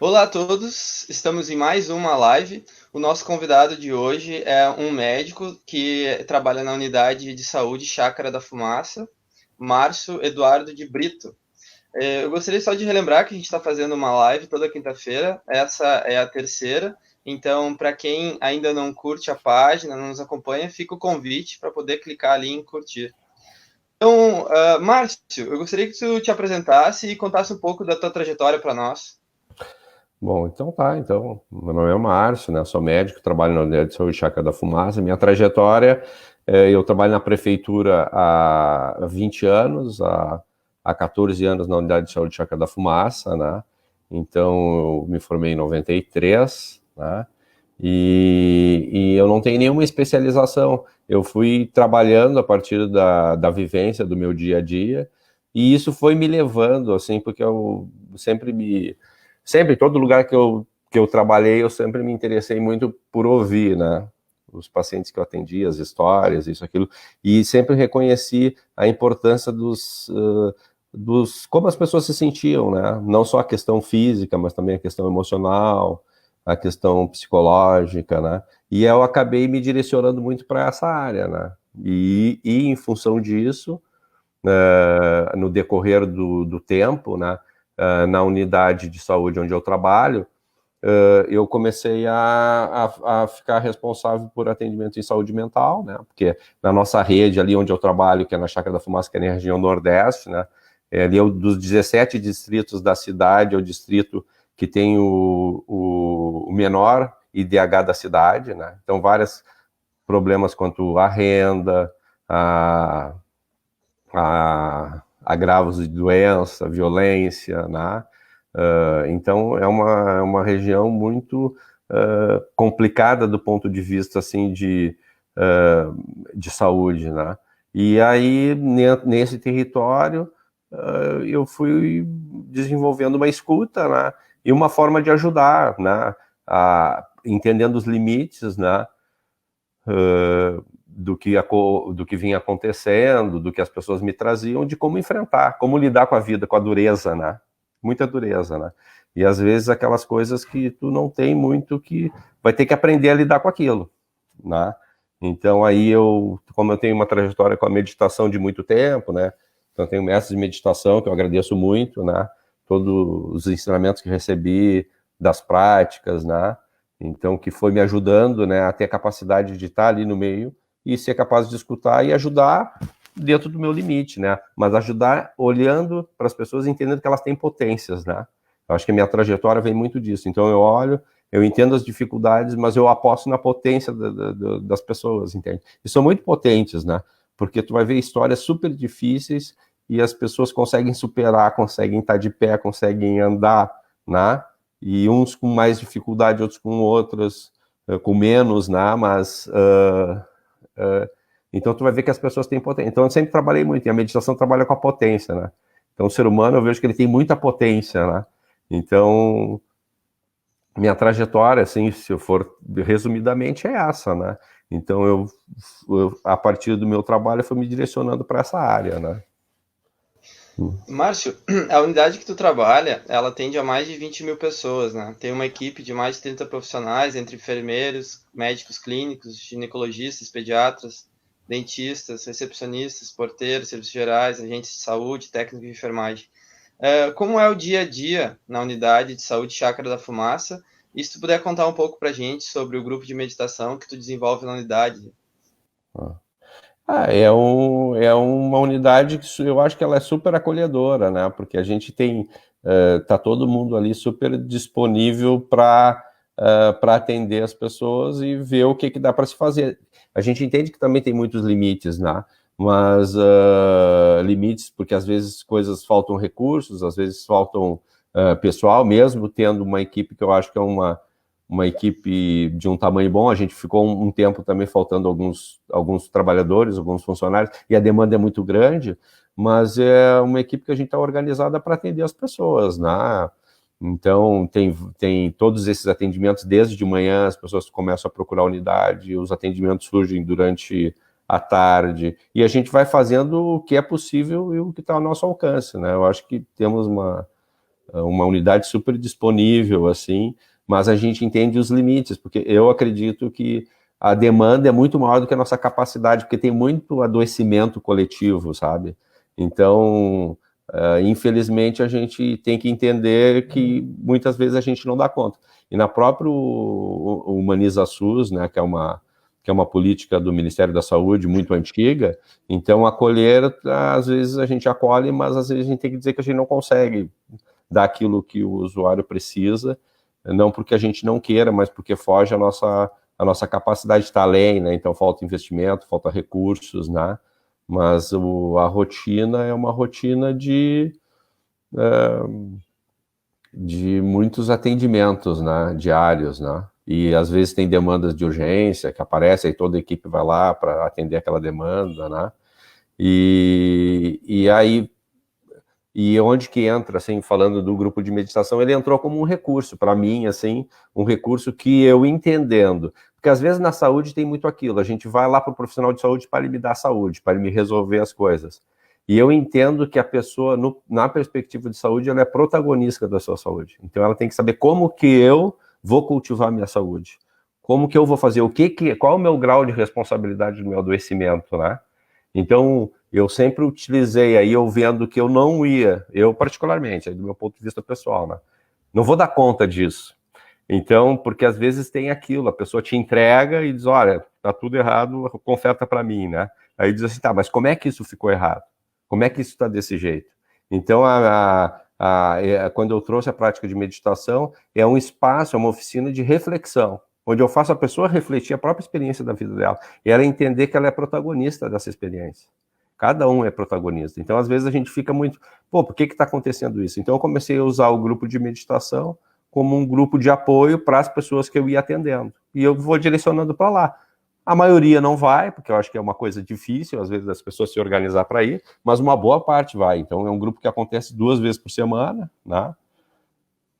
Olá a todos, estamos em mais uma live. O nosso convidado de hoje é um médico que trabalha na unidade de saúde Chácara da Fumaça, Márcio Eduardo de Brito. Eu gostaria só de relembrar que a gente está fazendo uma live toda quinta-feira, essa é a terceira, então para quem ainda não curte a página, não nos acompanha, fica o convite para poder clicar ali em curtir. Então, Márcio, eu gostaria que tu te apresentasse e contasse um pouco da tua trajetória para nós. Bom, então tá. Então, meu nome é Márcio, né? Sou médico, trabalho na unidade de saúde Chácara da Fumaça. Minha trajetória, eu trabalho na prefeitura há 20 anos, há 14 anos na unidade de saúde Chácara da Fumaça, né? Então, eu me formei em 93, né? E eu não tenho nenhuma especialização. Eu fui trabalhando a partir da vivência do meu dia a dia, e isso foi me levando, assim, porque eu sempre, em todo lugar que eu trabalhei, eu sempre me interessei muito por ouvir, né? Os pacientes que eu atendi, as histórias, isso, aquilo, e sempre reconheci a importância como as pessoas se sentiam, né? Não só a questão física, mas também a questão emocional, a questão psicológica, né? E eu acabei me direcionando muito para essa área, né? E em função disso, no decorrer do tempo, né? Na unidade de saúde onde eu trabalho, eu comecei a ficar responsável por atendimento em saúde mental, né? Porque na nossa rede, ali onde eu trabalho, que é na Chácara da Fumaça, que é na região Nordeste, né? Ali é dos 17 distritos da cidade, é o distrito que tem o menor IDH da cidade, né? Então, vários problemas quanto à renda, a, a agravos de doença, violência, né? Então, é uma região muito complicada do ponto de vista, assim, de saúde, né? E aí, nesse território, eu fui desenvolvendo uma escuta, né? E uma forma de ajudar, né? Entendendo os limites, né? Do que vinha acontecendo, do que as pessoas me traziam, de como enfrentar, como lidar com a vida, com a dureza, né? Muita dureza, né? E às vezes aquelas coisas que tu não tem muito, que vai ter que aprender a lidar com aquilo, né? Então aí como eu tenho uma trajetória com a meditação de muito tempo, né? Então eu tenho mestre de meditação que eu agradeço muito, né? Todos os ensinamentos que recebi das práticas, né? Então, que foi me ajudando, né, a ter a capacidade de estar ali no meio e ser capaz de escutar e ajudar dentro do meu limite, né? Mas ajudar olhando para as pessoas e entendendo que elas têm potências, né? Eu acho que a minha trajetória vem muito disso. Então, eu olho, eu entendo as dificuldades, mas eu aposto na potência das pessoas, entende? E são muito potentes, né? Porque tu vai ver histórias super difíceis e as pessoas conseguem superar, conseguem estar de pé, conseguem andar, né? E uns com mais dificuldade, outros com outras, com menos, né? Mas então tu vai ver que as pessoas têm potência. Então eu sempre trabalhei muito, e a meditação trabalha com a potência, né? Então o ser humano, eu vejo que ele tem muita potência, né? Então minha trajetória, assim, se eu for resumidamente, é essa, né? Então a partir do meu trabalho, eu fui me direcionando para essa área, né? Márcio, a unidade que tu trabalha, ela atende a mais de 20 mil pessoas, né? Tem uma equipe de mais de 30 profissionais, entre enfermeiros, médicos clínicos, ginecologistas, pediatras, dentistas, recepcionistas, porteiros, serviços gerais, agentes de saúde, técnicos de enfermagem. Como é o dia a dia na unidade de saúde Chácara da Fumaça? E se tu puder contar um pouco pra gente sobre o grupo de meditação que tu desenvolve na unidade. É uma unidade que eu acho que ela é super acolhedora, né? Porque a gente tá todo mundo ali super disponível para atender as pessoas e ver o que dá para se fazer. A gente entende que também tem muitos limites, né? Mas limites, porque às vezes coisas faltam recursos, às vezes faltam pessoal, mesmo tendo uma equipe que eu acho que é uma equipe de um tamanho bom. A gente ficou um tempo também faltando alguns trabalhadores, alguns funcionários, e a demanda é muito grande, mas é uma equipe que a gente está organizada para atender as pessoas, né? Então, tem todos esses atendimentos desde de manhã, as pessoas começam a procurar a unidade, os atendimentos surgem durante a tarde, e a gente vai fazendo o que é possível e o que está ao nosso alcance, né? Eu acho que temos uma unidade super disponível, assim, mas a gente entende os limites, porque eu acredito que a demanda é muito maior do que a nossa capacidade, porque tem muito adoecimento coletivo, sabe? Então, infelizmente, a gente tem que entender que muitas vezes a gente não dá conta. E na própria Humaniza SUS, né, que é uma política do Ministério da Saúde muito antiga, então acolher, às vezes a gente acolhe, mas às vezes a gente tem que dizer que a gente não consegue dar aquilo que o usuário precisa, não porque a gente não queira, mas porque foge a nossa capacidade de estar além, né? Então falta investimento, falta recursos, né? Mas a rotina é uma rotina de muitos atendimentos, né? Diários, né? E às vezes tem demandas de urgência que aparecem e toda a equipe vai lá para atender aquela demanda, né? E aí, e onde que entra, assim, falando do grupo de meditação, ele entrou como um recurso, para mim, assim, um recurso que eu entendendo, porque às vezes na saúde tem muito aquilo, a gente vai lá para o profissional de saúde para ele me dar saúde, para ele me resolver as coisas, e eu entendo que a pessoa, na perspectiva de saúde, ela é protagonista da sua saúde, então ela tem que saber como que eu vou cultivar a minha saúde, como que eu vou fazer, qual é o meu grau de responsabilidade do meu adoecimento, né? Então, eu sempre utilizei aí, eu vendo que eu não ia, eu particularmente, do meu ponto de vista pessoal, né? Não vou dar conta disso. Então, porque às vezes tem aquilo, a pessoa te entrega e diz, olha, tá tudo errado, conserta para mim, né? Aí diz assim, tá, mas como é que isso ficou errado? Como é que isso está desse jeito? Então, quando eu trouxe a prática de meditação, é um espaço, é uma oficina de reflexão, onde eu faço a pessoa refletir a própria experiência da vida dela, e ela entender que ela é protagonista dessa experiência. Cada um é protagonista. Então, às vezes, a gente fica muito, por que está acontecendo isso? Então, eu comecei a usar o grupo de meditação como um grupo de apoio para as pessoas que eu ia atendendo. E eu vou direcionando para lá. A maioria não vai, porque eu acho que é uma coisa difícil, às vezes, das pessoas se organizar para ir, mas uma boa parte vai. Então, é um grupo que acontece 2 vezes por semana, né?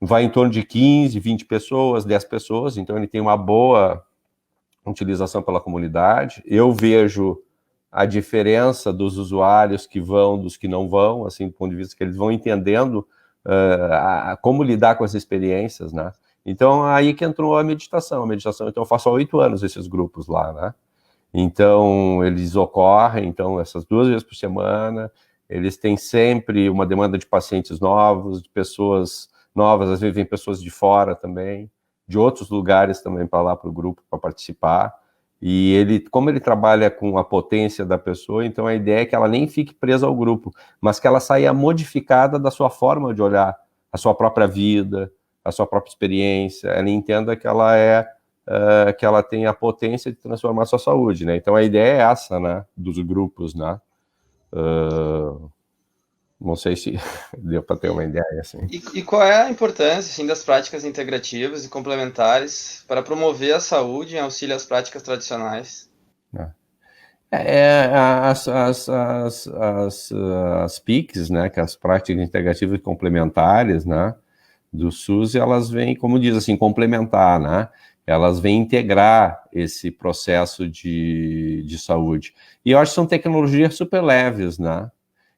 Vai em torno de 15, 20 pessoas, 10 pessoas, então ele tem uma boa utilização pela comunidade. Eu vejo a diferença dos usuários que vão, dos que não vão, assim, do ponto de vista que eles vão entendendo como lidar com as experiências, né? Então, aí que entrou a meditação. Então, eu faço há 8 anos esses grupos lá, né? Então, eles ocorrem, então, essas 2 vezes por semana, eles têm sempre uma demanda de pacientes novos, de pessoas novas, às vezes vem pessoas de fora também, de outros lugares também para lá, para o grupo, para participar. E ele, como ele trabalha com a potência da pessoa, então a ideia é que ela nem fique presa ao grupo, mas que ela saia modificada da sua forma de olhar a sua própria vida, a sua própria experiência, ela entenda que que ela tem a potência de transformar a sua saúde, né? Então a ideia é essa, né, dos grupos, né? Não sei se deu para ter uma ideia, assim. E qual é a importância, assim, das práticas integrativas e complementares para promover a saúde em auxílio às práticas tradicionais? As PICs, né, que as práticas integrativas e complementares, né, do SUS, elas vêm, como diz assim, complementar, né? Elas vêm integrar esse processo de saúde. E eu acho que são tecnologias super leves, né?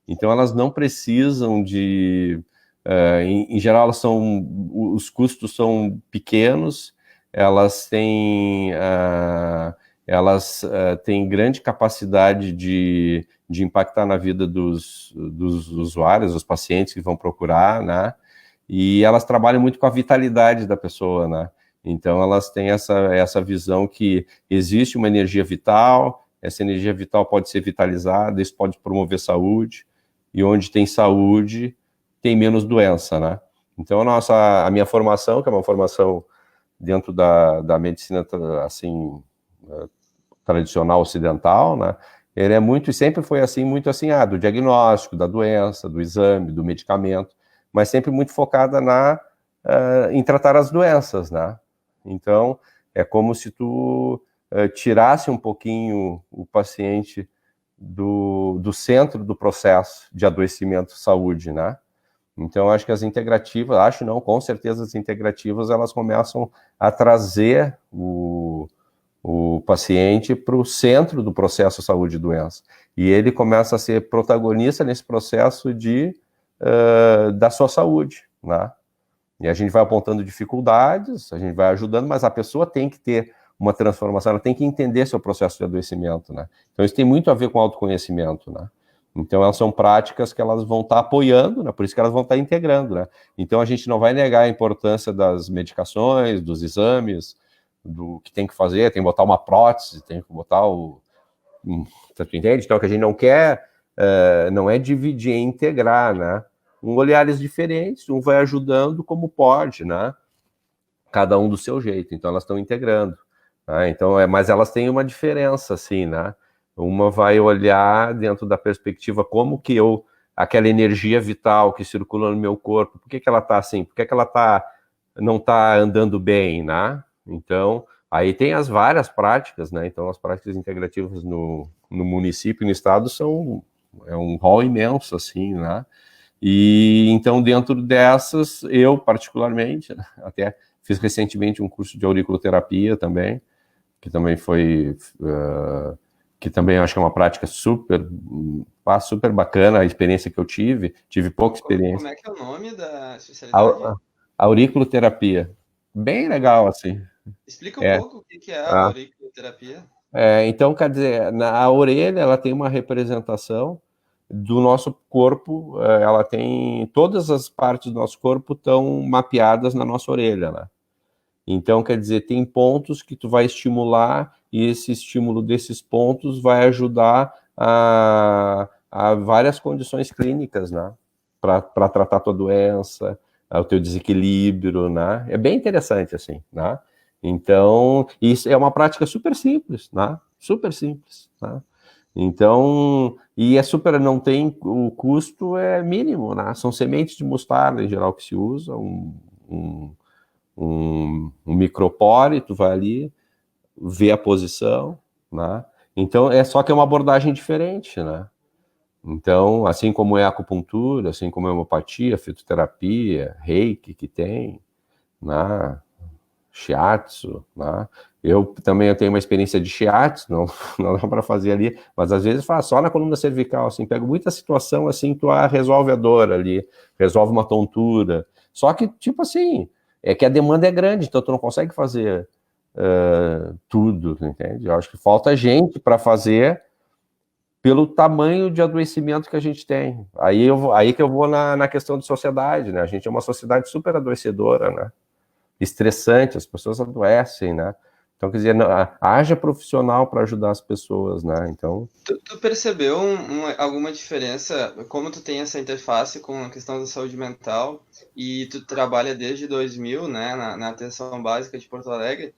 Então, elas não precisam em geral, os custos são pequenos, elas têm grande capacidade de impactar na vida dos usuários, dos pacientes que vão procurar, né? E elas trabalham muito com a vitalidade da pessoa, né? Então, elas têm essa visão que existe uma energia vital, essa energia vital pode ser vitalizada, isso pode promover saúde, e onde tem saúde, tem menos doença, né? Então, a minha formação, que é uma formação dentro da medicina, assim, tradicional ocidental, né? Ele é muito, e sempre foi assim, muito assim, do diagnóstico, da doença, do exame, do medicamento, mas sempre muito focada em tratar as doenças, né? Então, é como se tu tirasse um pouquinho o paciente do centro do processo de adoecimento saúde, né? Então, acho que as integrativas, com certeza as integrativas, elas começam a trazer o paciente para o centro do processo saúde e doença. E ele começa a ser protagonista nesse processo da sua saúde. né? E a gente vai apontando dificuldades, a gente vai ajudando, mas a pessoa tem que ter uma transformação, ela tem que entender seu processo de adoecimento, né? Então isso tem muito a ver com autoconhecimento, né? Então elas são práticas que elas vão estar apoiando, né? Por isso que elas vão estar integrando, né? Então a gente não vai negar a importância das medicações, dos exames, do que tem que fazer, tem que botar uma prótese, tem que botar o... Você entende? Então o que a gente não quer não é dividir, é integrar, né? Olhares diferentes, um vai ajudando como pode, né? Cada um do seu jeito, então elas estão integrando. Né? Então, mas elas têm uma diferença, assim, né? Uma vai olhar dentro da perspectiva como que aquela energia vital que circula no meu corpo, por que ela está assim? Por que ela não está andando bem, né? Então, aí tem as várias práticas, né? Então, as práticas integrativas no município e no estado é um rol imenso, assim, né? E então, dentro dessas, eu particularmente, até fiz recentemente um curso de auriculoterapia também, que também foi, que também acho que é uma prática super bacana, a experiência que eu tive pouca experiência. Como é que é o nome da especialidade? Auriculoterapia, bem legal, assim. Explica um pouco o que é a auriculoterapia. Então, quer dizer, a orelha, ela tem uma representação do nosso corpo, ela tem, todas as partes do nosso corpo estão mapeadas na nossa orelha, né? Então, quer dizer, tem pontos que tu vai estimular e esse estímulo desses pontos vai ajudar a várias condições clínicas, né? Para tratar a tua doença, o teu desequilíbrio, né? É bem interessante, assim, né? Então, isso é uma prática super simples, né? Super simples, né? Então, e não tem, o custo é mínimo, né? São sementes de mostarda, em geral, que se usa, um micropore, tu vai ali, vê a posição, né? Então, só que é uma abordagem diferente, né? Então, assim como é a acupuntura, assim como é a homeopatia, fitoterapia, reiki que tem, né? Shiatsu, né? Eu tenho uma experiência de shiatsu, não dá para fazer ali, mas às vezes faço só na coluna cervical, assim, pego muita situação assim, tu resolve a dor ali, resolve uma tontura, só que, tipo assim, é que a demanda é grande, então tu não consegue fazer tudo, entende? Eu acho que falta gente para fazer pelo tamanho de adoecimento que a gente tem. Aí que eu vou na questão de sociedade, né? A gente é uma sociedade super adoecedora, né? Estressante, as pessoas adoecem, né? Então, quer dizer, haja profissional para ajudar as pessoas, né? Então... Tu percebeu alguma diferença, como tu tem essa interface com a questão da saúde mental e tu trabalha desde 2000, né, na atenção básica de Porto Alegre,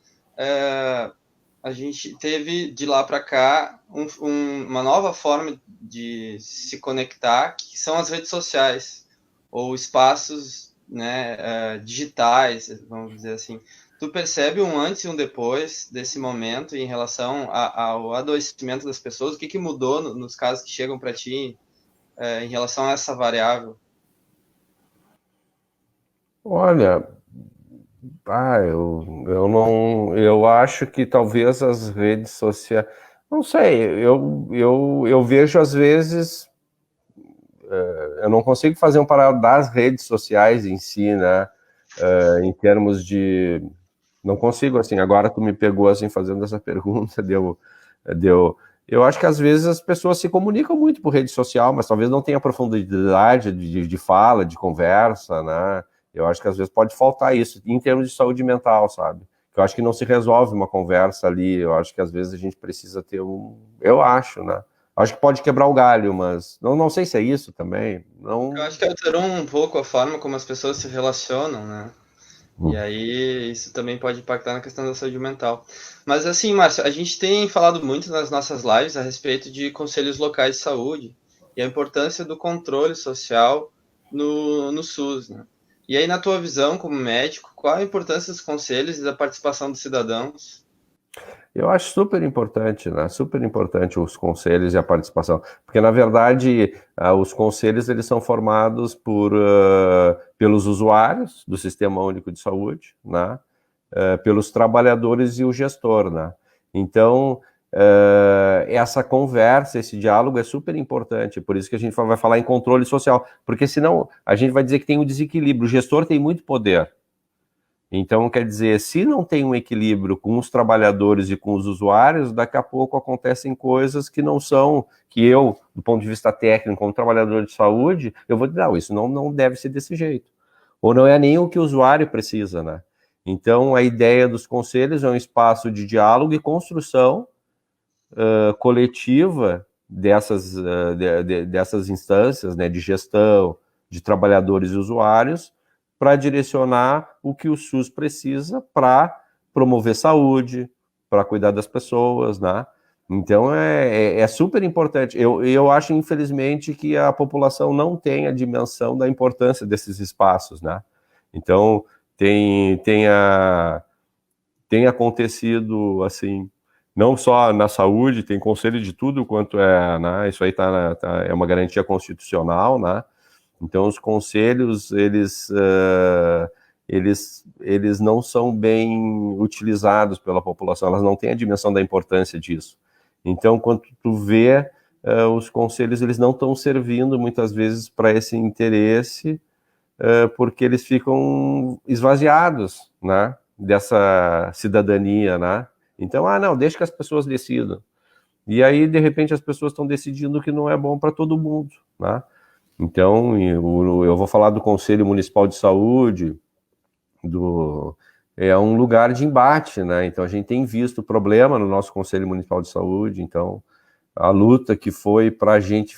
a gente teve de lá para cá uma nova forma de se conectar, que são as redes sociais, ou espaços, né, digitais, vamos dizer assim. Tu percebe um antes e um depois desse momento em relação ao adoecimento das pessoas? O que mudou nos casos que chegam para ti em relação a essa variável? Olha, eu acho que talvez as redes sociais, não sei, eu vejo às vezes, eu não consigo fazer um paralelo das redes sociais em si, né, em termos de, não consigo, assim, agora tu me pegou, assim, fazendo essa pergunta, eu acho que às vezes as pessoas se comunicam muito por rede social, mas talvez não tenha profundidade de fala, de conversa, né? Eu acho que às vezes pode faltar isso, em termos de saúde mental, sabe? Eu acho que não se resolve uma conversa ali, eu acho que às vezes a gente precisa ter eu acho, né? Acho que pode quebrar o galho, mas não sei se é isso também. Não... Eu acho que alterou um pouco a forma como as pessoas se relacionam, né? E aí isso também pode impactar na questão da saúde mental. Mas assim, Márcio, a gente tem falado muito nas nossas lives a respeito de conselhos locais de saúde e a importância do controle social no SUS, né? E aí, na tua visão como médico, qual a importância dos conselhos e da participação dos cidadãos? Eu acho super importante, né? Super importante os conselhos e a participação, porque na verdade os conselhos eles são formados pelos usuários do Sistema Único de Saúde, né? Pelos trabalhadores e o gestor, né? Então essa conversa, esse diálogo é super importante, por isso que a gente vai falar em controle social, porque senão a gente vai dizer que tem um desequilíbrio, o gestor tem muito poder, então quer dizer, se não tem um equilíbrio com os trabalhadores e com os usuários, daqui a pouco acontecem coisas que não são, que eu, do ponto de vista técnico, como trabalhador de saúde, eu vou dizer, não, isso não deve ser desse jeito, ou não é nem o que o usuário precisa, né? Então a ideia dos conselhos é um espaço de diálogo e construção coletiva dessas instâncias, né, de gestão, de trabalhadores e usuários, para direcionar o que o SUS precisa para promover saúde, para cuidar das pessoas, né? Então é super importante. Eu acho, infelizmente, que a população não tem a dimensão da importância desses espaços, né? Então tem acontecido assim, não só na saúde, tem conselho de tudo quanto é, né? Isso aí é uma garantia constitucional, né? Então os conselhos eles não são bem utilizados pela população, elas não têm a dimensão da importância disso. Então quando tu vê os conselhos eles não estão servindo muitas vezes para esse interesse porque eles ficam esvaziados, né? Dessa cidadania, né? Então, não, deixa que as pessoas decidam. E aí, de repente, as pessoas estão decidindo que não é bom para todo mundo, né? Então, eu vou falar do Conselho Municipal de Saúde, é um lugar de embate, né? Então, a gente tem visto problema no nosso Conselho Municipal de Saúde, então, a luta que foi para a gente,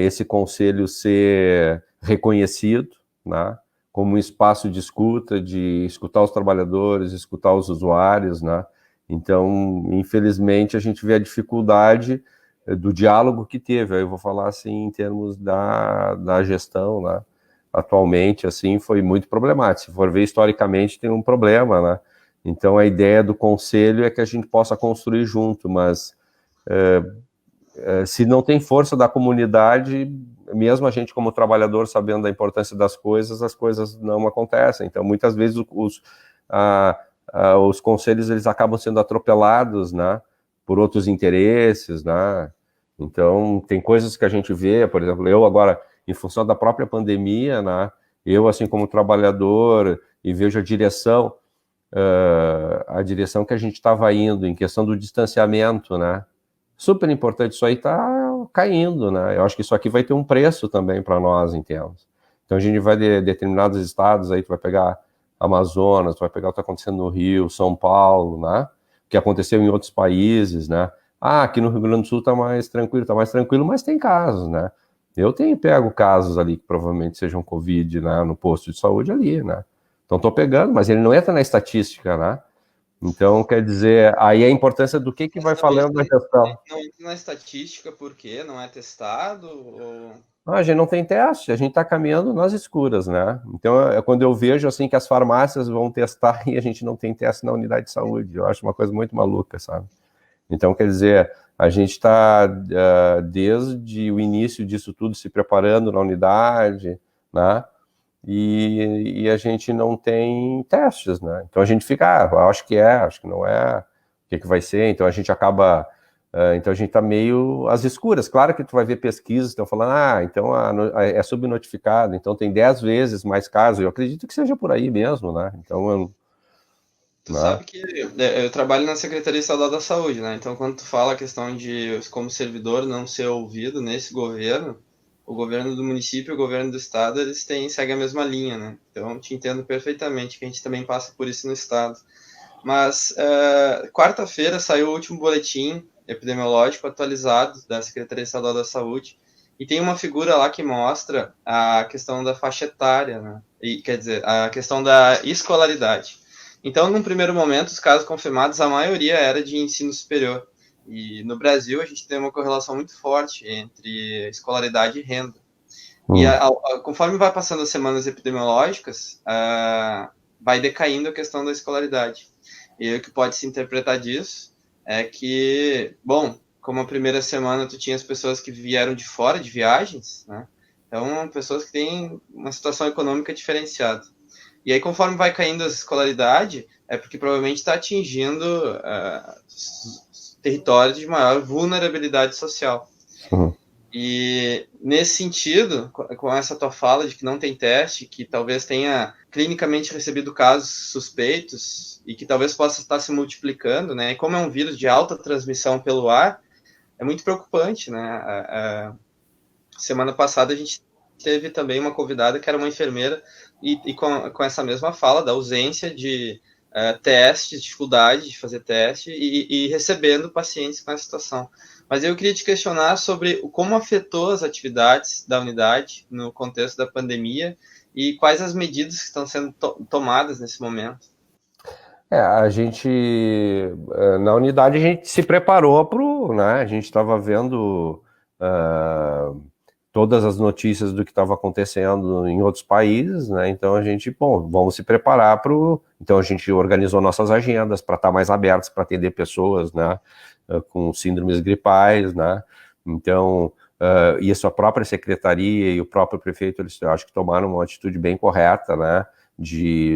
esse conselho ser reconhecido, né? Como um espaço de escutar os trabalhadores, escutar os usuários, né? Então, infelizmente, a gente vê a dificuldade do diálogo que teve. Aí eu vou falar assim em termos da gestão, né? Atualmente, assim, foi muito problemático. Se for ver historicamente, tem um problema, né? Então, a ideia do conselho é que a gente possa construir junto, mas se não tem força da comunidade, mesmo a gente como trabalhador sabendo da importância das coisas, as coisas não acontecem. Então, muitas vezes os conselhos eles acabam sendo atropelados, né, por outros interesses, né. Então, tem coisas que a gente vê, por exemplo, eu agora, em função da própria pandemia, né, eu assim como trabalhador e vejo a direção que a gente estava indo em questão do distanciamento, né, super importante, isso aí está caindo, né? Eu acho que isso aqui vai ter um preço também para nós, entende? Então a gente vai de determinados estados aí, tu vai pegar Amazonas, tu vai pegar o que está acontecendo no Rio, São Paulo, né? O que aconteceu em outros países, né? Aqui no Rio Grande do Sul tá mais tranquilo, mas tem casos, né? Eu tenho pego casos ali que provavelmente sejam Covid, né? No posto de saúde ali, né? Então tô pegando, mas ele não entra na estatística, né? Então, quer dizer, aí a importância do que vai falando na gestão. Não entra na estatística porque não é testado? Ou... A gente não tem teste, a gente está caminhando nas escuras, né? Então, quando eu vejo assim que as farmácias vão testar e a gente não tem teste na unidade de saúde, eu acho uma coisa muito maluca, sabe? Então, quer dizer, a gente está desde o início disso tudo se preparando na unidade, né? E a gente não tem testes, né? Então a gente fica, acho que não é, o que vai ser? Então a gente acaba, então a gente tá meio às escuras. Claro que tu vai ver pesquisas, estão falando, então é subnotificado, então tem 10 vezes mais casos. Eu acredito que seja por aí mesmo, né? Então, Tu sabe que eu trabalho na Secretaria Estadual da Saúde, né? Então, quando tu fala a questão de como servidor não ser ouvido nesse governo, o governo do município e o governo do estado, eles seguem a mesma linha, né? Então, te entendo perfeitamente que a gente também passa por isso no estado. Mas, quarta-feira saiu o último boletim epidemiológico atualizado da Secretaria Estadual da Saúde e tem uma figura lá que mostra a questão da faixa etária, né? E, quer dizer, a questão da escolaridade. Então, num primeiro momento, os casos confirmados, a maioria era de ensino superior. E no Brasil, a gente tem uma correlação muito forte entre escolaridade e renda. E conforme vai passando as semanas epidemiológicas, vai decaindo a questão da escolaridade. E o que pode se interpretar disso é que, bom, como a primeira semana tu tinha as pessoas que vieram de fora de viagens, né? Então, pessoas que têm uma situação econômica diferenciada. E aí, conforme vai caindo a escolaridade, é porque provavelmente está atingindo territórios de maior vulnerabilidade social. Uhum. E nesse sentido, com essa tua fala de que não tem teste, que talvez tenha clinicamente recebido casos suspeitos e que talvez possa estar se multiplicando, né? E como é um vírus de alta transmissão pelo ar, é muito preocupante, né? Semana passada a gente teve também uma convidada que era uma enfermeira e com essa mesma fala da ausência de testes, dificuldade de fazer teste e recebendo pacientes com essa situação. Mas eu queria te questionar sobre como afetou as atividades da unidade no contexto da pandemia e quais as medidas que estão sendo tomadas nesse momento. A gente, na unidade, a gente se preparou né? A gente estava vendo todas as notícias do que estava acontecendo em outros países, né? Então a gente, vamos se preparar Então a gente organizou nossas agendas para estar mais abertos para atender pessoas, né? Com síndromes gripais, né? Então, isso a própria secretaria e o próprio prefeito, eles acho que tomaram uma atitude bem correta, né?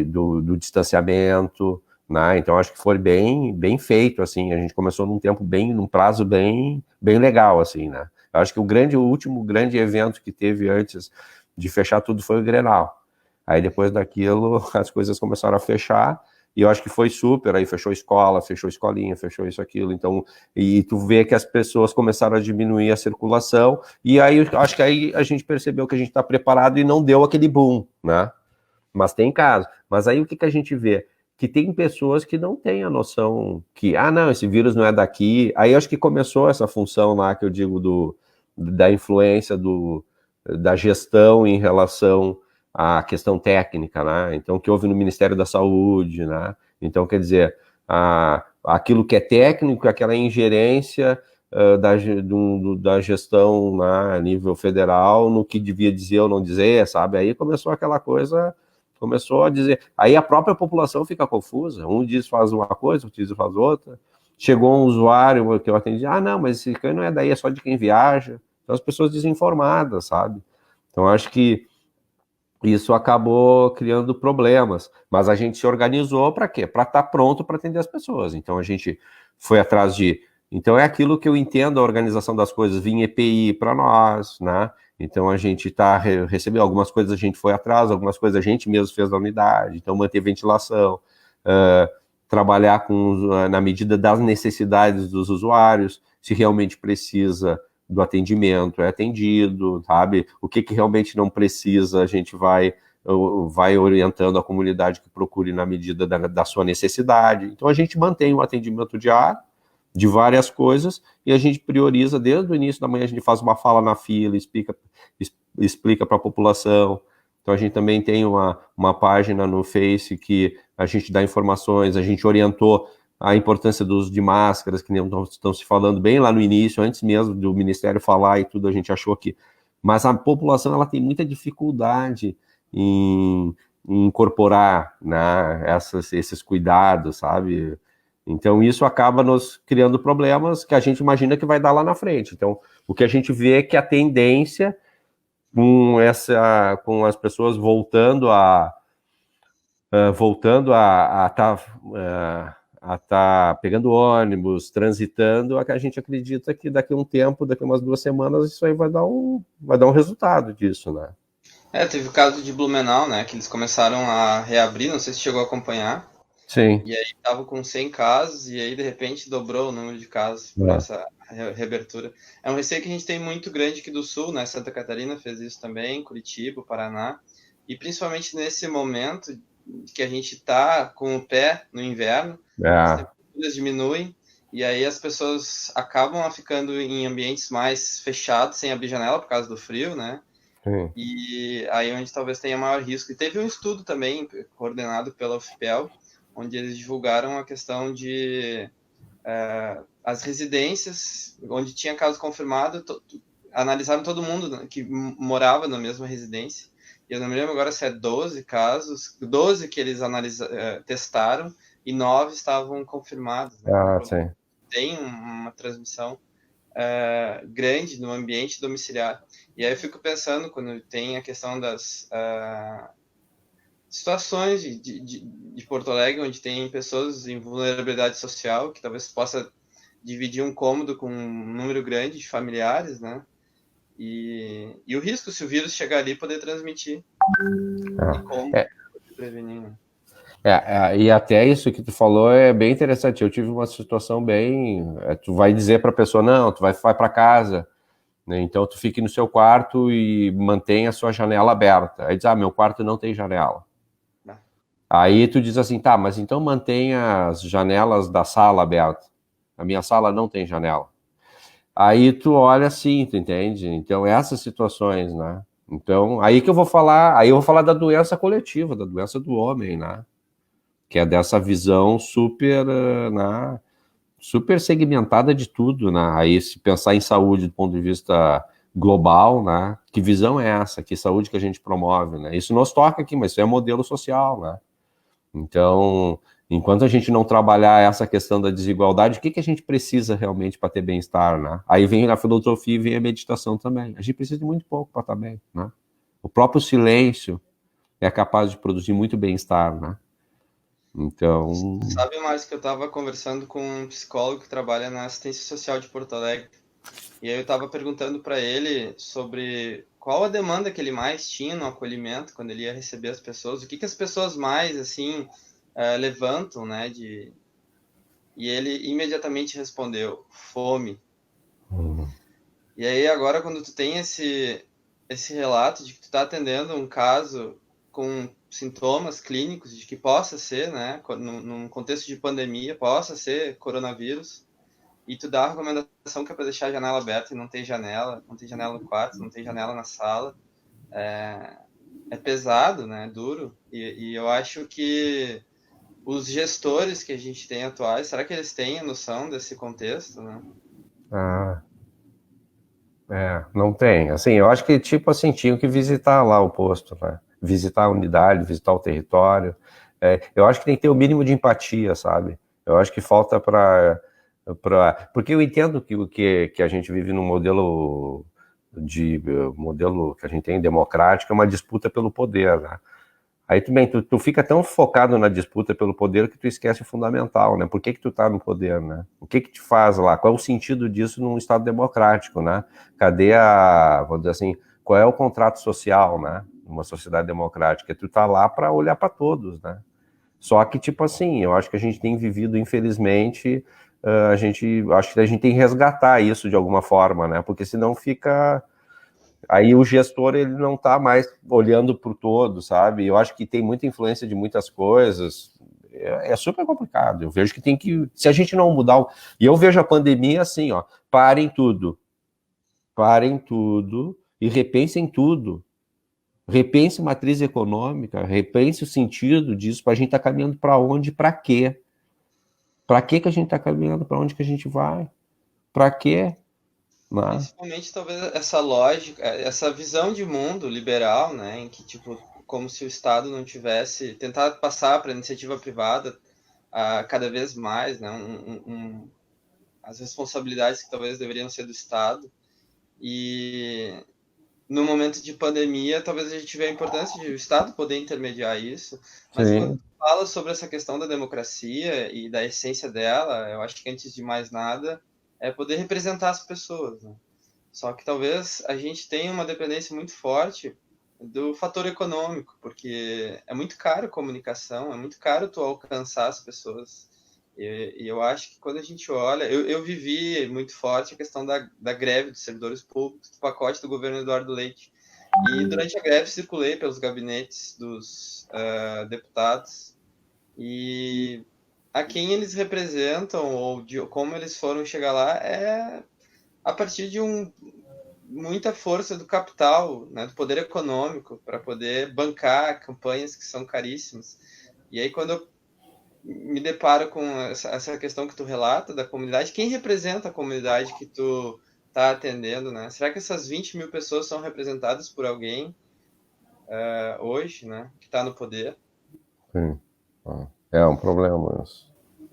Do distanciamento, né? Então acho que foi bem feito, assim. A gente começou num prazo bem legal, assim, né? Eu acho que o último grande evento que teve antes de fechar tudo foi o Grenal. Aí depois daquilo as coisas começaram a fechar e eu acho que foi super. Aí fechou escola, fechou escolinha, fechou isso, aquilo. Então, e tu vê que as pessoas começaram a diminuir a circulação e aí acho que aí a gente percebeu que a gente está preparado e não deu aquele boom, né? Mas tem caso. Mas aí o que a gente vê? Que tem pessoas que não têm a noção que, não, esse vírus não é daqui. Aí acho que começou essa função lá que eu digo da influência da gestão em relação à questão técnica, né? Então, o que houve no Ministério da Saúde, né? Então, quer dizer, aquilo que é técnico, aquela ingerência da gestão, né, a nível federal no que devia dizer ou não dizer, sabe? Aí começou aquela coisa, começou a dizer. Aí a própria população fica confusa. Um diz faz uma coisa, outro diz faz outra. Chegou um usuário que eu atendi, não, mas esse cano não é daí, é só de quem viaja. Então as pessoas desinformadas, sabe? Então acho que isso acabou criando problemas, mas a gente se organizou para quê? Para estar pronto para atender as pessoas. Então a gente foi atrás então é aquilo que eu entendo a organização das coisas, vinha EPI para nós, né? Então a gente recebeu algumas coisas, a gente foi atrás, algumas coisas a gente mesmo fez na unidade, então manter ventilação, trabalhar na medida das necessidades dos usuários, se realmente precisa do atendimento, é atendido, sabe? O que realmente não precisa, a gente vai orientando a comunidade que procure na medida da sua necessidade. Então a gente mantém um atendimento diário de várias coisas e a gente prioriza desde o início da manhã, a gente faz uma fala na fila, explica para a população. Então a gente também tem uma página no Face que a gente dá informações, a gente orientou a importância do uso de máscaras, que nem estão se falando bem lá no início, antes mesmo do Ministério falar e tudo, a gente achou que... Mas a população, ela tem muita dificuldade em incorporar, né, esses cuidados, sabe? Então isso acaba nos criando problemas que a gente imagina que vai dar lá na frente. Então o que a gente vê é que a tendência com as pessoas voltando a estar pegando ônibus, transitando, a gente acredita que daqui a um tempo, daqui a umas 2 semanas, isso aí vai dar um resultado disso, né? Teve o caso de Blumenau, né, que eles começaram a reabrir, não sei se chegou a acompanhar. Sim. E aí tava com 100 casos e aí de repente dobrou o número de casos por essa reabertura. É um receio que a gente tem muito grande aqui do Sul, né? Santa Catarina fez isso também, Curitiba, Paraná. E principalmente nesse momento que a gente tá com o pé no inverno, as temperaturas diminuem e aí as pessoas acabam ficando em ambientes mais fechados, sem abrir janela por causa do frio, né? Sim. E aí onde talvez tenha maior risco. E teve um estudo também coordenado pela UFPEL, onde eles divulgaram a questão de as residências, onde tinha caso confirmado, analisaram todo mundo que morava na mesma residência. E eu não me lembro agora se é 12 casos, 12 que eles testaram e 9 estavam confirmados. Né? Sim. Tem uma transmissão grande no ambiente domiciliar. E aí eu fico pensando, quando tem a questão das situações de Porto Alegre onde tem pessoas em vulnerabilidade social, que talvez possa dividir um cômodo com um número grande de familiares, né? E o risco, se o vírus chegar ali, poder transmitir. E como É, prevenir, né? e até isso que tu falou é bem interessante. Eu tive uma situação bem. Tu vai dizer para a pessoa, não, tu vai para casa, né? Então tu fique no seu quarto e mantenha a sua janela aberta. Aí diz, meu quarto não tem janela. Ah, Aí tu diz assim, tá, mas então mantenha as janelas da sala abertas. A minha sala não tem janela. Aí tu olha assim, tu entende? Então essas situações, né? Então aí que eu vou falar, aí eu vou falar da doença coletiva, da doença do homem, né? Que é dessa visão super, né, super segmentada de tudo, né? Aí se pensar em saúde do ponto de vista global, né? Que visão é essa? Que saúde que a gente promove, né? Isso nos toca aqui, mas isso é modelo social, né? Então, enquanto a gente não trabalhar essa questão da desigualdade, o que a gente precisa realmente para ter bem-estar, né? Aí vem a filosofia e vem a meditação também. A gente precisa de muito pouco para estar bem, né? O próprio silêncio é capaz de produzir muito bem-estar, né? Então, sabe, Márcio, que eu estava conversando com um psicólogo que trabalha na assistência social de Porto Alegre. E aí eu estava perguntando para ele sobre qual a demanda que ele mais tinha no acolhimento quando ele ia receber as pessoas, o que que as pessoas mais assim levantam, né? E ele imediatamente respondeu: fome. E aí agora quando tu tem esse relato de que tu está atendendo um caso com sintomas clínicos de que possa ser, né, num contexto de pandemia, possa ser coronavírus, e tu dá a recomendação que é para deixar a janela aberta e não tem janela no quarto, não tem janela na sala, é pesado, né, é duro, e eu acho que os gestores que a gente tem atuais, será que eles têm a noção desse contexto, né? ah, não tem. Assim, eu acho que, tipo assim, tinham que visitar lá o posto, né? Visitar a unidade, visitar o território. Eu acho que tem que ter o mínimo de empatia, sabe? Eu acho que falta porque eu entendo que a gente vive num modelo que a gente tem democrático, é uma disputa pelo poder, né? Aí também tu fica tão focado na disputa pelo poder que tu esquece o fundamental, né? Por que tu tá no poder, né? O que te faz lá? Qual é o sentido disso num Estado democrático, né? Cadê vou dizer assim, qual é o contrato social, né? Numa sociedade democrática? Tu tá lá para olhar para todos, né? Só que, tipo assim, eu acho que a gente tem vivido, infelizmente, acho que a gente tem que resgatar isso de alguma forma, né? Porque senão fica. Aí o gestor, ele não está mais olhando para o todo, sabe? Eu acho que tem muita influência de muitas coisas. É super complicado. Eu vejo que tem que. Se a gente não mudar. E eu vejo a pandemia assim, ó. Parem tudo e repensem tudo. Repense matriz econômica, repense o sentido disso, para a gente estar caminhando para onde, para quê? Para que a gente está caminhando, para onde que a gente vai? Para quê? Né? Principalmente talvez essa lógica, essa visão de mundo liberal, né, em que tipo como se o Estado não tivesse tentado passar para a iniciativa privada cada vez mais, né, as responsabilidades que talvez deveriam ser do Estado. E no momento de pandemia, talvez a gente veja a importância de o Estado poder intermediar isso, mas quando Sim. tu fala sobre essa questão da democracia e da essência dela, eu acho que antes de mais nada é poder representar as pessoas, né? Só que talvez a gente tenha uma dependência muito forte do fator econômico, porque é muito caro a comunicação, é muito caro tu alcançar as pessoas. E eu acho que quando a gente olha, eu vivi muito forte a questão da greve dos servidores públicos, do pacote do governo Eduardo Leite. E durante a greve circulei pelos gabinetes dos deputados e a quem eles representam ou de como eles foram chegar lá é a partir de muita força do capital, né, do poder econômico, para poder bancar campanhas que são caríssimas. E aí, quando eu me deparo com essa questão que tu relata da comunidade, quem representa a comunidade que tu está atendendo, né? Será que essas 20 mil pessoas são representadas por alguém hoje, né, que está no poder? Sim. É um problema isso.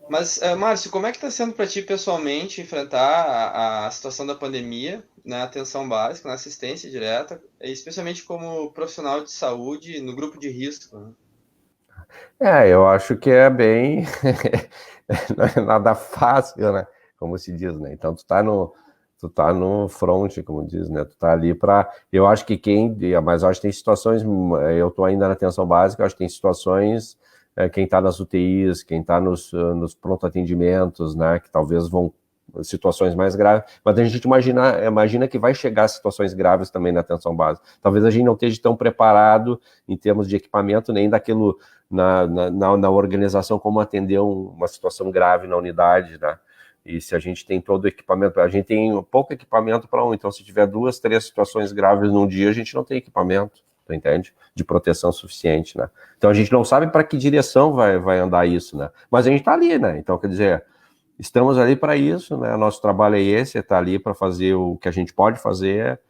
Mas, Márcio, como é que está sendo para ti pessoalmente enfrentar a situação da pandemia na atenção básica, na assistência direta, especialmente como profissional de saúde no grupo de risco, né? Eu acho que é bem. Não é nada fácil, né? Como se diz, né? Então, tu tá no front, como diz, né? Tu tá ali para. Eu acho que mas eu acho que tem situações. Eu tô ainda na atenção básica, eu acho que tem situações. Quem tá nas UTIs, quem tá nos pronto-atendimentos, né? Que talvez vão situações mais graves, mas a gente imagina que vai chegar a situações graves também na atenção básica. Talvez a gente não esteja tão preparado em termos de equipamento, nem daquilo na organização, como atender uma situação grave na unidade, né? E se a gente tem todo o equipamento, a gente tem pouco equipamento para então se tiver 2, 3 situações graves num dia, a gente não tem equipamento, tu entende? De proteção suficiente, né? Então a gente não sabe para que direção vai andar isso, né? Mas a gente está ali, né? Então, quer dizer, estamos ali para isso, né? Nosso trabalho é esse, é estar ali para fazer o que a gente pode fazer.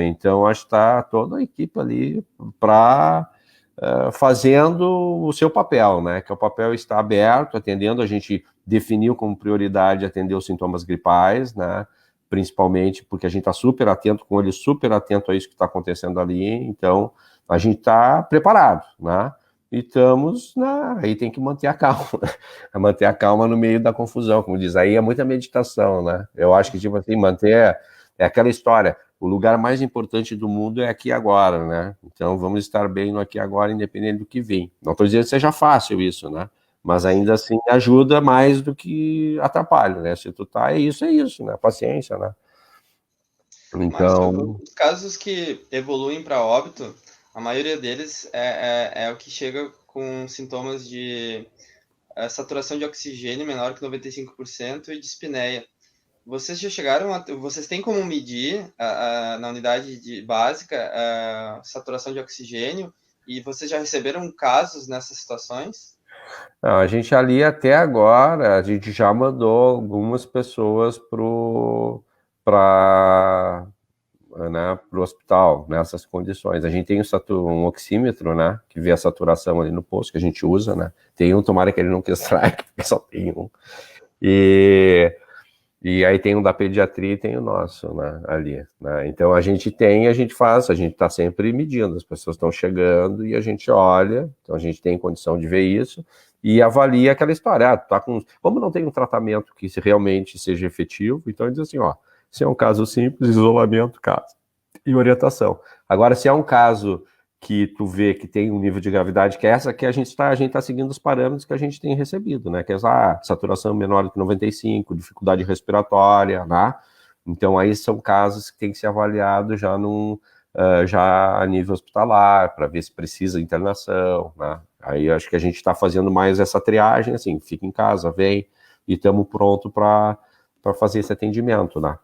Então, acho que está toda a equipe ali para fazendo o seu papel, né? Que o papel está aberto, atendendo. A gente definiu como prioridade atender os sintomas gripais, né? Principalmente porque a gente está super atento, com ele super atento a isso que está acontecendo ali. Então, a gente está preparado, né? E estamos aí tem que manter a calma, manter a calma no meio da confusão, como diz. Aí é muita meditação, né? Eu acho que, tipo assim, manter é aquela história, o lugar mais importante do mundo é aqui e agora, né? Então vamos estar bem no aqui e agora, independente do que vem. Não estou dizendo que seja fácil isso, né? Mas ainda assim ajuda mais do que atrapalha, né? Se tu tá, é isso, né? Paciência, né? Márcio, Então, os casos que evoluem para óbito, a maioria deles é o que chega com sintomas de saturação de oxigênio menor que 95% e dispneia. Vocês já chegaram vocês têm como medir na unidade básica a saturação de oxigênio e vocês já receberam casos nessas situações? não, a gente ali até agora, a gente já mandou algumas pessoas para né, pro hospital nessas condições. A gente tem um oxímetro, né, que vê a saturação ali no posto, que a gente usa, né. Tem um, tomara que ele não que strike, porque só tem um. E aí tem um da pediatria e tem o nosso, né, ali, né? Então a gente faz, a gente está sempre medindo, as pessoas estão chegando e a gente olha, então a gente tem condição de ver isso e avalia aquela história. Como não tem um tratamento que realmente seja efetivo, então diz assim, ó, se é um caso simples, isolamento, caso e orientação. Agora, se é um caso que tu vê que tem um nível de gravidade que é essa, que a gente tá seguindo os parâmetros que a gente tem recebido, né? Que é saturação menor do que 95, dificuldade respiratória, né? Então, aí são casos que tem que ser avaliado já a nível hospitalar, para ver se precisa de internação, né? Aí acho que a gente está fazendo mais essa triagem, assim, fica em casa, vem, e estamos pronto para fazer esse atendimento, né?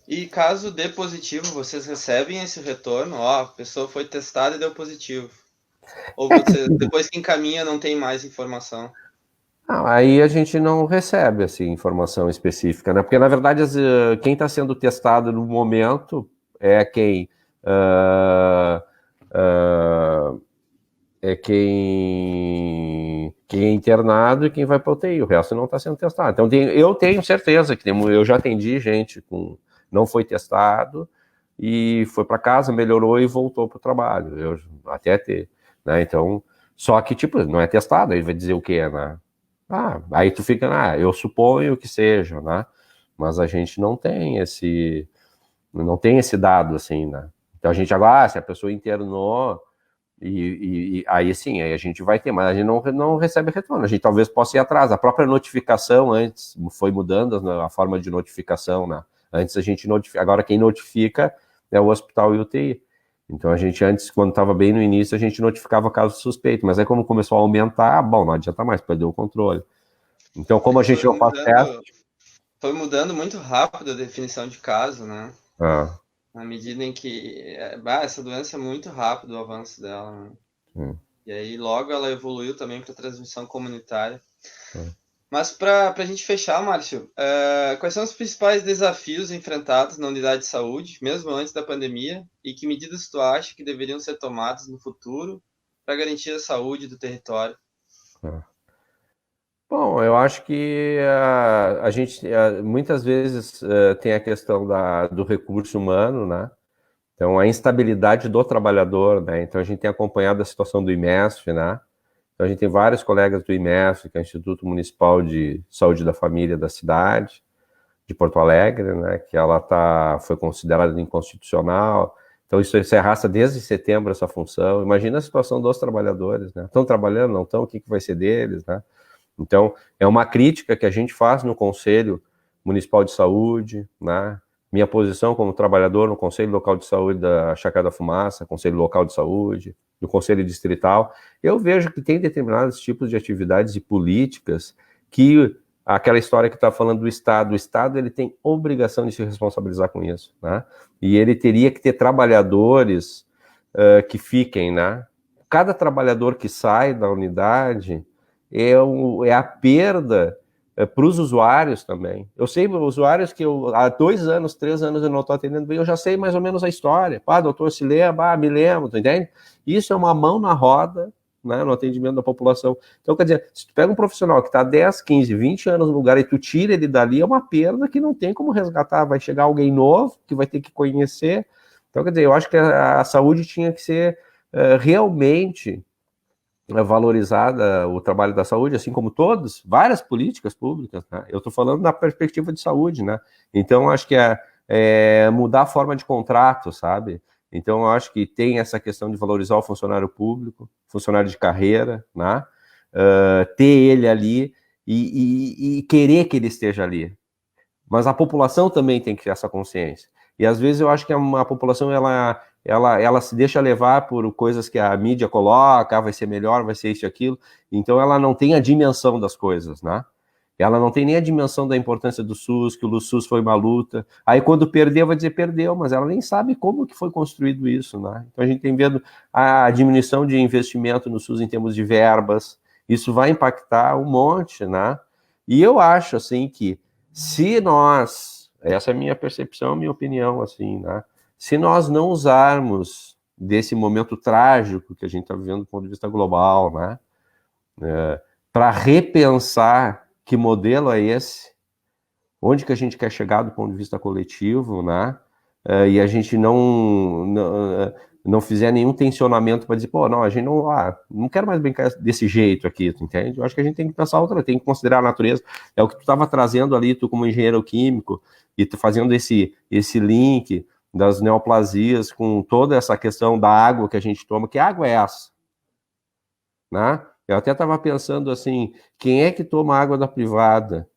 E caso dê positivo, vocês recebem esse retorno? Ó, a pessoa foi testada e deu positivo. Ou você, depois que encaminha, não tem mais informação? Aí a gente não recebe assim, informação específica, né? Porque, na verdade, quem está sendo testado no momento é quem ah, ah, quem é internado e quem vai para UTI. O resto não está sendo testado. Então, eu tenho certeza que eu já atendi gente não foi testado e foi para casa, melhorou e voltou para o trabalho. Eu até ter, né? Então, só que, tipo, não é testado, aí vai dizer o quê, né? Aí tu fica, eu suponho que seja, né? Mas a gente não tem esse dado, assim, né? Então a gente agora, se a pessoa internou, e aí sim, aí a gente vai ter, mas a gente não recebe retorno, a gente talvez possa ir atrás. A própria notificação antes foi mudando, né, a forma de notificação, né? Antes a gente notifica, agora quem notifica é o hospital e o UTI. Então a gente antes, quando estava bem no início, a gente notificava caso suspeito, mas aí como começou a aumentar, bom, não adianta mais, perdeu o controle. Então, É como a que gente não faz teste, foi mudando muito rápido a definição de caso, né? ah, Na medida em que essa doença é muito rápido o avanço dela, né? hum, E aí logo ela evoluiu também para transmissão comunitária. hum. Mas para a gente fechar, Márcio, quais são os principais desafios enfrentados na unidade de saúde, mesmo antes da pandemia, e que medidas tu acha que deveriam ser tomadas no futuro para garantir a saúde do território? Bom, eu acho que a gente muitas vezes tem a questão do recurso humano, né? Então, a instabilidade do trabalhador, né? Então, a gente tem acompanhado a situação do IMESF, né? Então, a gente tem vários colegas do IMEF, que é o Instituto Municipal de Saúde da Família da cidade, de Porto Alegre, né, que ela foi considerada inconstitucional. Então, isso se arrasta desde setembro, essa função. Imagina a situação dos trabalhadores, né? Estão trabalhando, não estão? O que vai ser deles, né? Então, é uma crítica que a gente faz no Conselho Municipal de Saúde, né? Minha posição como trabalhador no Conselho Local de Saúde da Chácara da Fumaça, Conselho Local de Saúde, do Conselho Distrital, eu vejo que tem determinados tipos de atividades e políticas que aquela história que está falando do Estado, o Estado ele tem obrigação de se responsabilizar com isso, né? E ele teria que ter trabalhadores que fiquem, né? Cada trabalhador que sai da unidade é a perda para os usuários também. Eu sei usuários que há 2 anos, 3 anos eu não estou atendendo bem, eu já sei mais ou menos a história. Doutor, se lembra? Me lembro, tu entende? Isso é uma mão na roda, né, no atendimento da população. Então, quer dizer, se tu pega um profissional que está 10, 15, 20 anos no lugar e tu tira ele dali, é uma perda que não tem como resgatar. Vai chegar alguém novo que vai ter que conhecer. Então, quer dizer, eu acho que a saúde tinha que ser realmente valorizada, o trabalho da saúde, assim como várias políticas públicas, né? Eu estou falando na perspectiva de saúde, né? Então, acho que é mudar a forma de contrato, sabe? Então, eu acho que tem essa questão de valorizar o funcionário público, funcionário de carreira, né? Ter ele ali e querer que ele esteja ali. Mas a população também tem que ter essa consciência. E às vezes eu acho que a população ela se deixa levar por coisas que a mídia coloca, vai ser melhor, vai ser isso e aquilo. Então ela não tem a dimensão das coisas, né? Ela não tem nem a dimensão da importância do SUS, que o SUS foi uma luta. Aí quando perdeu, vai dizer perdeu, mas ela nem sabe como que foi construído isso, né? Então a gente tem vendo a diminuição de investimento no SUS em termos de verbas. Isso vai impactar um monte, né? E eu acho, assim, que se nós, essa é a minha percepção, minha opinião, assim, né? Se nós não usarmos desse momento trágico que a gente está vivendo do ponto de vista global, né? Para repensar que modelo é esse, onde que a gente quer chegar do ponto de vista coletivo, né? E a gente não fizer nenhum tensionamento para dizer, pô, não, a gente não quer mais brincar desse jeito aqui, tu entende? Eu acho que a gente tem que pensar tem que considerar a natureza. É o que tu estava trazendo ali, tu como engenheiro químico, e tu fazendo esse link das neoplasias com toda essa questão da água que a gente toma. Que água é essa? Né? Eu até estava pensando assim, quem é que toma água da privada?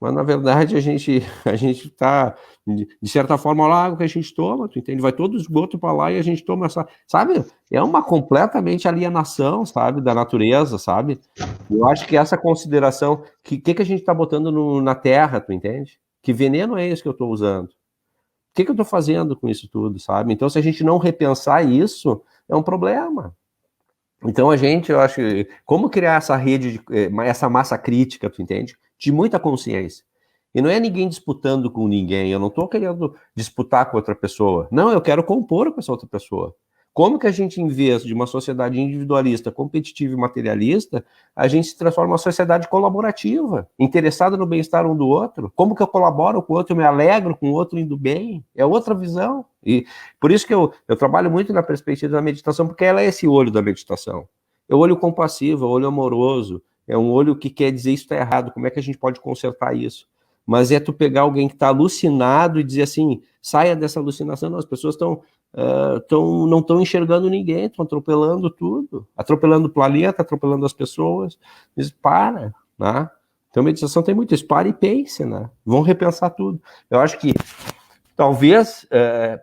Mas, na verdade, a gente está, de certa forma, a água que a gente toma, tu entende? Vai todo o esgoto para lá e a gente toma essa... Sabe? É uma completamente alienação, sabe? Da natureza, sabe? Eu acho que essa consideração... que a gente está botando na terra, tu entende? Que veneno é esse que eu estou usando? O que eu estou fazendo com isso tudo, sabe? Então, se a gente não repensar isso, é um problema. Então, eu acho, como criar essa rede, essa massa crítica, tu entende? De muita consciência. E não é ninguém disputando com ninguém, eu não estou querendo disputar com outra pessoa. Não, eu quero compor com essa outra pessoa. Como que a gente, em vez de uma sociedade individualista, competitiva e materialista, a gente se transforma em uma sociedade colaborativa, interessada no bem-estar um do outro? Como que eu colaboro com o outro, eu me alegro com o outro indo bem? É outra visão. E por isso que eu trabalho muito na perspectiva da meditação, porque ela é esse olho da meditação. É o olho compassivo, é o olho amoroso, é um olho que quer dizer isso está errado, como é que a gente pode consertar isso? Mas é tu pegar alguém que está alucinado e dizer assim, saia dessa alucinação, não, as pessoas não estão enxergando ninguém, estão atropelando tudo, atropelando o planeta, atropelando as pessoas. Diz, para, né? Então, meditação tem muito isso, para e pense, né? Vão repensar tudo. Eu acho que, talvez,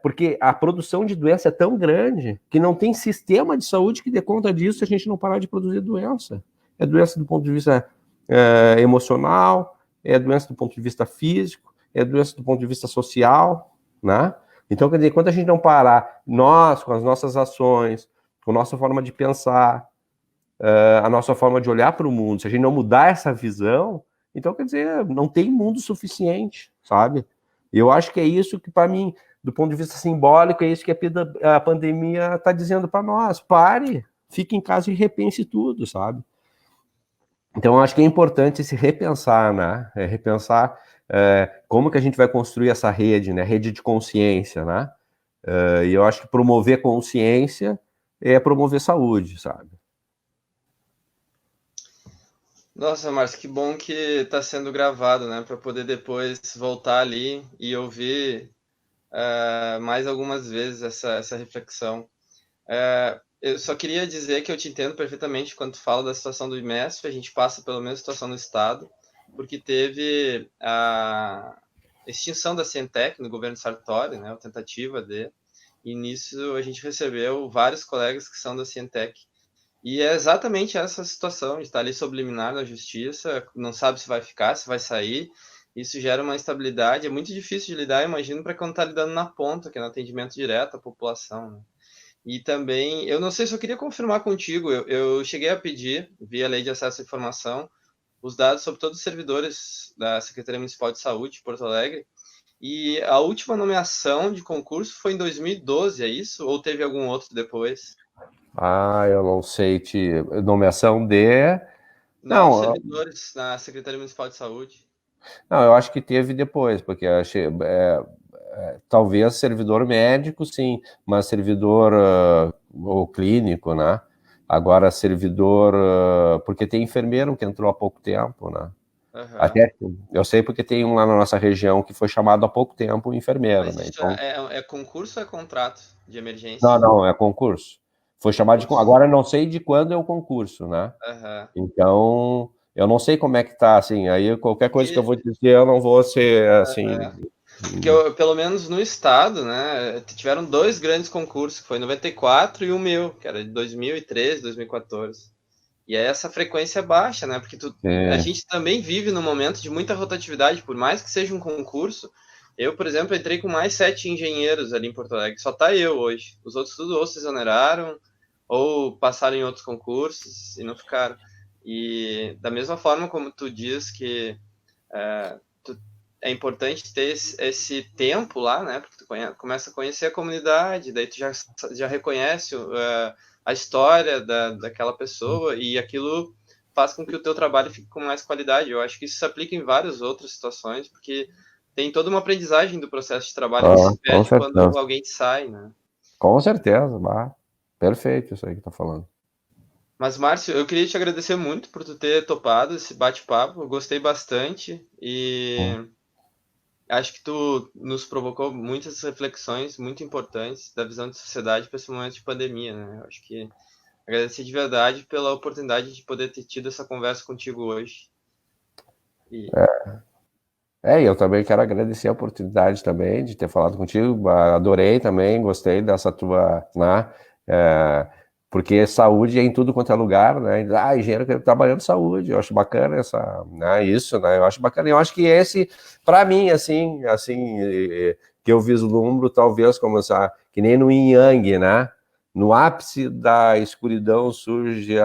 porque a produção de doença é tão grande que não tem sistema de saúde que dê conta disso se a gente não parar de produzir doença. É doença do ponto de vista emocional, é doença do ponto de vista físico, é doença do ponto de vista social, né? Então, quer dizer, enquanto a gente não parar, nós, com as nossas ações, com a nossa forma de pensar, a nossa forma de olhar para o mundo, se a gente não mudar essa visão, então, quer dizer, não tem mundo suficiente, sabe? E eu acho que é isso que, para mim, do ponto de vista simbólico, é isso que a pandemia está dizendo para nós. Pare, fique em casa e repense tudo, sabe? Então, eu acho que é importante se repensar, né? Repensar como que a gente vai construir essa rede, né? Rede de consciência, né? E eu acho que promover consciência é promover saúde, sabe? Nossa, Márcio, que bom que está sendo gravado, né? Para poder depois voltar ali e ouvir mais algumas vezes essa reflexão. Eu só queria dizer que eu te entendo perfeitamente quando tu fala da situação do IMESF. A gente passa pela mesma situação no Estado, porque teve a extinção da Cientec no governo Sartori, né? A tentativa de. E nisso a gente recebeu vários colegas que são da Cientec. E é exatamente essa situação, está ali subliminar na justiça, não sabe se vai ficar, se vai sair. Isso gera uma instabilidade, é muito difícil de lidar, imagino, para quando está lidando na ponta, que é no atendimento direto à população, né? E também, eu não sei se eu queria confirmar contigo, eu cheguei a pedir, via Lei de Acesso à Informação, os dados sobre todos os servidores da Secretaria Municipal de Saúde de Porto Alegre, e a última nomeação de concurso foi em 2012, é isso? Ou teve algum outro depois? Ah, eu não sei te... Nomeação de... Novos Não, servidores na Secretaria Municipal de Saúde. não, eu acho que teve depois, porque eu achei, talvez servidor médico, sim, mas servidor ou clínico, né? Agora servidor, porque tem enfermeiro que entrou há pouco tempo, né? Aham. Até eu sei porque tem um lá na nossa região que foi chamado há pouco tempo enfermeiro, Mas né? isso Então, é concurso ou é contrato de não, emergência? não, é concurso. Foi chamado de, Concurso. agora eu não sei de quando é o concurso, né? Aham. Então, eu não sei como é que tá, assim, aí qualquer coisa que eu Porque, vou dizer, eu não vou ser, assim... porque pelo menos no estado, né, tiveram dois grandes concursos, que foi em 94 e o meu, que era de 2013, 2014. E aí essa frequência é baixa, né? Porque a É, gente também vive num momento de muita rotatividade, por mais que seja um concurso. Eu, por exemplo, entrei com mais 7 engenheiros ali em Porto Alegre. Só tá eu hoje. Os outros tudo ou se exoneraram, ou passaram em outros concursos e não ficaram. E da mesma forma como tu diz que é importante ter esse tempo lá, né? Porque tu começa a conhecer a comunidade, daí tu já reconhece a história daquela pessoa e aquilo faz com que o teu trabalho fique com mais qualidade. Eu acho que isso se aplica em várias outras situações, porque tem toda uma aprendizagem do processo de trabalho que se com perde quando certeza. alguém sai, né? Com certeza, bah, perfeito isso aí que tá falando. Mas, Márcio, eu queria te agradecer muito por tu ter topado esse bate-papo. Eu gostei bastante e acho que tu nos provocou muitas reflexões muito importantes da visão de sociedade para esse momento de pandemia, né? Eu acho que agradecer de verdade pela oportunidade de poder ter tido essa conversa contigo hoje. E E eu também quero agradecer a oportunidade também de ter falado contigo, adorei também, gostei dessa tua, né, é, porque saúde é em tudo quanto é lugar, né, engenheiro que trabalhando saúde, eu acho bacana essa, né, isso, né, eu acho bacana, eu acho que esse, para mim, assim, que eu vislumbro talvez como essa, que nem no Yin Yang, né, no ápice da escuridão surge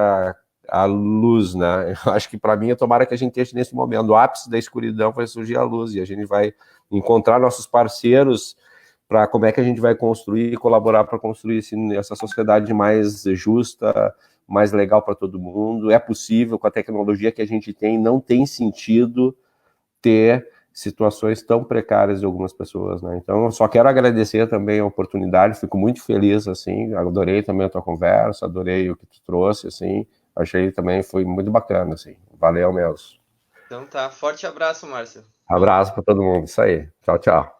a luz, né? Eu acho que para mim, tomara que a gente esteja nesse momento, do ápice da escuridão vai surgir a luz e a gente vai encontrar nossos parceiros para como é que a gente vai construir e colaborar para construir essa sociedade mais justa, mais legal para todo mundo. É possível com a tecnologia que a gente tem, não tem sentido ter situações tão precárias de algumas pessoas, né? Então, eu só quero agradecer também a oportunidade, fico muito feliz, assim, adorei também a tua conversa, adorei o que tu trouxe, assim, achei também, foi muito bacana, assim, valeu mesmo. então tá, forte abraço, Márcio. Abraço para todo mundo, isso aí, tchau, tchau.